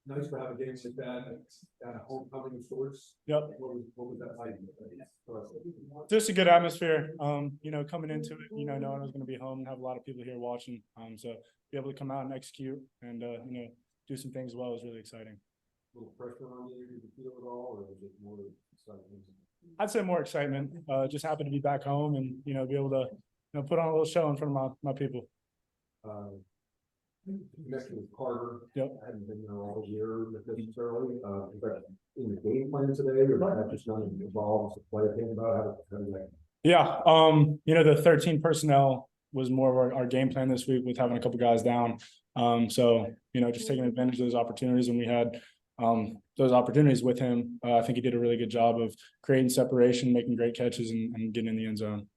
Nice to have a game like that at a homecoming of sorts. Yep. What was that like? Just a good atmosphere. Coming into it, knowing I was going to be home and have a lot of people here watching. So be able to come out and execute and do some things well was really exciting. A little pressure on you? Did you feel it all, or was it more exciting? I'd say more excitement. Just happy to be back home and be able to put on a little show in front of my people. Connection with Carter. Yep. I hadn't been there all year necessarily. But in the game plan today, or that just not involved to play a game about how to that? Yeah. The 13 personnel was more of our game plan this week with having a couple guys down. So just taking advantage of those opportunities, and we had those opportunities with him. I think he did a really good job of creating separation, making great catches, and getting in the end zone.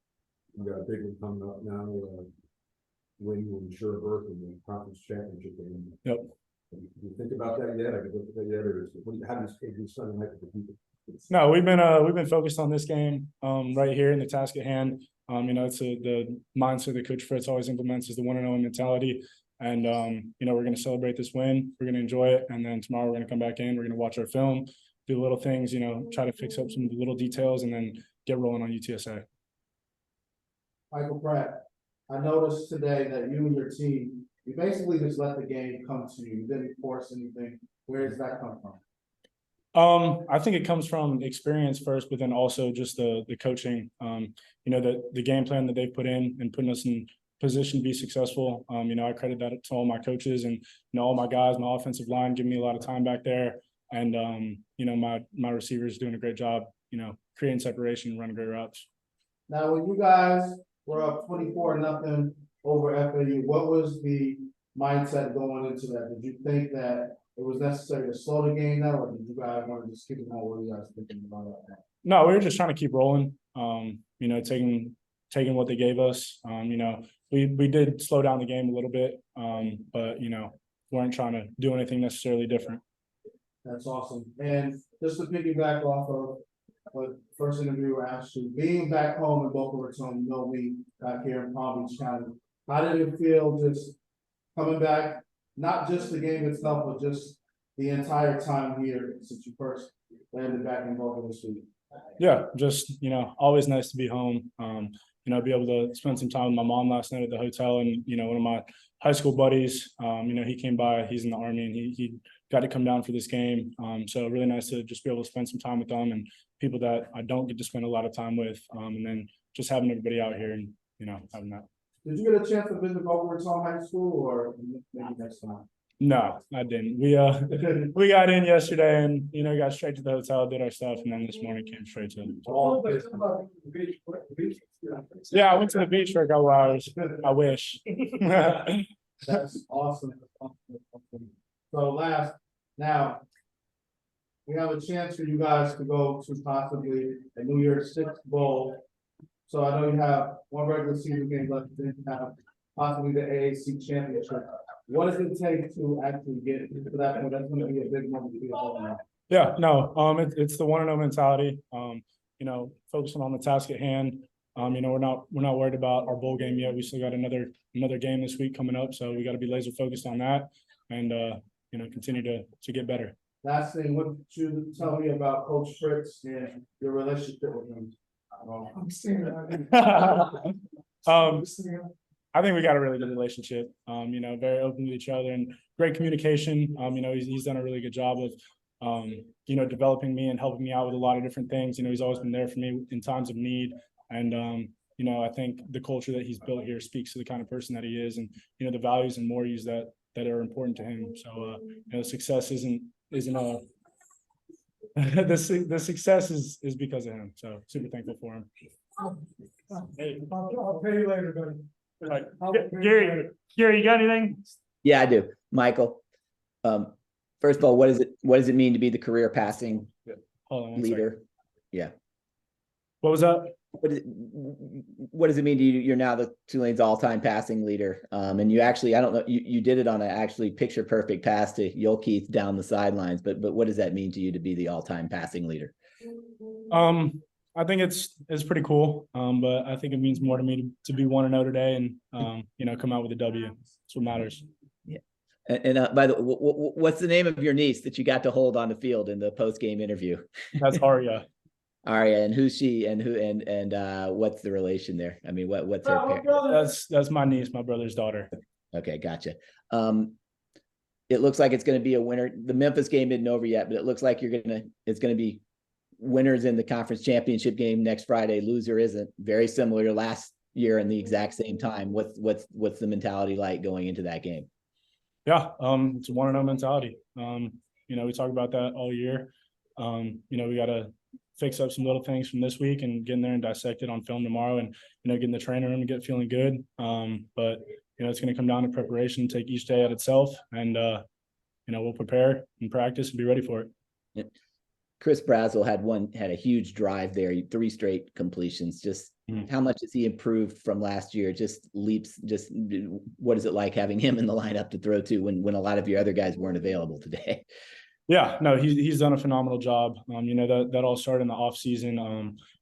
You got a big one coming up now. Win will ensure berth in the conference championship game. Yep. Do you think about that yet? I could look at that yet, or how do you Sunday night with the people? No, we've been focused on this game right here in the task at hand. It's the mindset that Coach Fritz always implements is the 1-0 mentality. And we're going to celebrate this win. We're going to enjoy it, and then tomorrow we're going to come back in. We're going to watch our film, do little things, try to fix up some of the little details, and then get rolling on UTSA. Michael Pratt, I noticed today that you and your team, you basically just let the game come to you. You didn't force anything. Where does that come from? I think it comes from experience first, but then also just the coaching. The game plan that they've put in and putting us in position to be successful. I credit that to all my coaches and all my guys, my offensive line giving me a lot of time back there, and my receivers doing a great job. Creating separation and running great routes. Now, when you guys were up 24-0 over FAU, what was the mindset going into that? Did you think that it was necessary to slow the game down, or did you guys want to just keep it on? What are you guys thinking about that? No, we were just trying to keep rolling. Taking what they gave us. We did slow down the game a little bit, but weren't trying to do anything necessarily different. That's awesome. And just to piggyback off of what first interview I asked you, being back home in Boca Raton, we back here in Palm Beach County, how did it feel just coming back, not just the game itself, but just the entire time here since you first landed back in Boca this week? Yeah, just always nice to be home. Be able to spend some time with my mom last night at the hotel, and one of my high school buddies, he came by. He's in the Army, and he got to come down for this game. So really nice to just be able to spend some time with them and people that I don't get to spend a lot of time with, and then just having everybody out here and having that. Did you get a chance to visit Boca Raton High School, or maybe next time? No, I didn't. We got in yesterday and got straight to the hotel, did our stuff, and then this morning came straight to. Yeah, I went to the beach for a couple hours. I wish. That's awesome. So now we have a chance for you guys to go to possibly a New Year's Six bowl. So I know you have one regular season game left, then you have possibly the AAC championship. What does it take to actually get to that point? That's going to be a big moment for you all now. Yeah, no, it's the 1-0 mentality. Focusing on the task at hand. We're not worried about our bowl game yet. We still got another game this week coming up, so we got to be laser focused on that and continue to get better. Last thing, what would you tell me about Coach Fritz and your relationship with him? I think we got a really good relationship. Very open to each other and great communication. He's done a really good job of developing me and helping me out with a lot of different things. He's always been there for me in times of need. And I think the culture that he's built here speaks to the kind of person that he is, and the values and mores that are important to him. So success isn't the success is because of him. So super thankful for him. Hey, I'll pay you later, buddy. Right. Gary, you got anything? Yeah, I do. Michael, first of all, what does it mean to be the career passing leader? Yeah. What was that? What does it mean to you? You're now the Tulane's all-time passing leader. And you actually, I don't know, you did it on a actually picture perfect pass to Yolkeith down the sidelines, but what does that mean to you to be the all-time passing leader? I think it's pretty cool. But I think it means more to me to be 1-0 today and come out with a W. That's what matters. Yeah. And by the what's the name of your niece that you got to hold on the field in the post-game interview? That's Arya. Aria, and who's she, and what's the relation there? I mean, what's her parent? That's my niece, my brother's daughter. Okay, gotcha. It looks like it's going to be a winner. The Memphis game isn't over yet, but it looks like it's going to be winners in the conference championship game next Friday. Loser isn't. Very similar to last year in the exact same time. What's the mentality like going into that game? Yeah, it's a 1-0 mentality. You know, we talk about that all year. You know, we got to fix up some little things from this week and get in there and dissect it on film tomorrow, and you know, get in the training room and get feeling good. But you know, it's going to come down to preparation, take each day at itself, and you know, we'll prepare and practice and be ready for it. Yeah. Chris Brazel had a huge drive there, 3 straight completions. Just how much has he improved from last year? Just leaps. Just what is it like having him in the lineup to throw to when a lot of your other guys weren't available today? Yeah, no, he's done a phenomenal job. You know, that all started in the off season.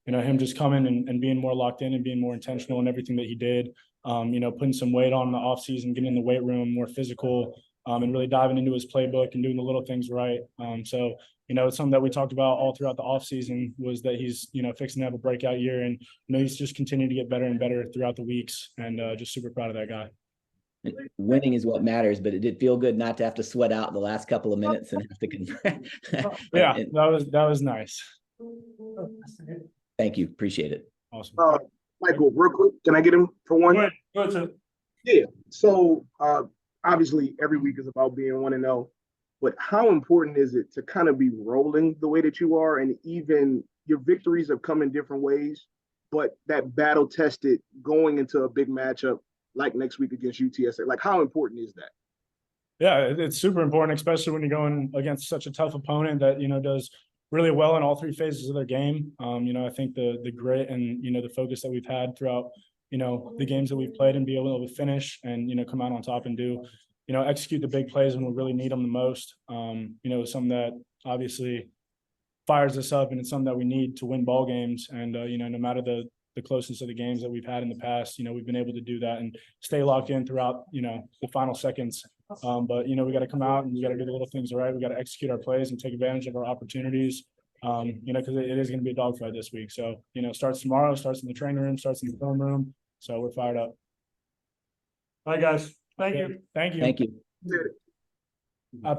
You know, him just coming and being more locked in and being more intentional in everything that he did. You know, putting some weight on in the off season, getting in the weight room, more physical, and really diving into his playbook and doing the little things right. So, you know, it's something that we talked about all throughout the off season, was that he's, you know, fixing to have a breakout year, and you know, he's just continued to get better and better throughout the weeks, and just super proud of that guy. Winning is what matters, but it did feel good not to have to sweat out the last couple of minutes and have to convert. Yeah, that was nice. Thank you. Appreciate it. Awesome. Michael, real quick, can I get him for one? Go ahead. Yeah. So obviously every week is about being 1-0, but how important is it to kind of be rolling the way that you are, and even your victories have come in different ways, but that battle tested going into a big matchup like next week against UTSA, like how important is that? Yeah, it's super important, especially when you're going against such a tough opponent that, you know, does really well in all 3 phases of their game. You know, I think the grit and, you know, the focus that we've had throughout, you know, the games that we've played, and be able to finish and, you know, come out on top and do, you know, execute the big plays when we really need them the most. You know, something that obviously fires us up, and it's something that we need to win ball games. And, you know, no matter the closeness of the games that we've had in the past, you know, we've been able to do that and stay locked in throughout, you know, the final seconds. But, you know, we got to come out and we got to do the little things right. We got to execute our plays and take advantage of our opportunities, you know, because it is going to be a dogfight this week. So, you know, starts tomorrow, starts in the training room, starts in the film room. So we're fired up. All right, guys. Thank you. Thank you. I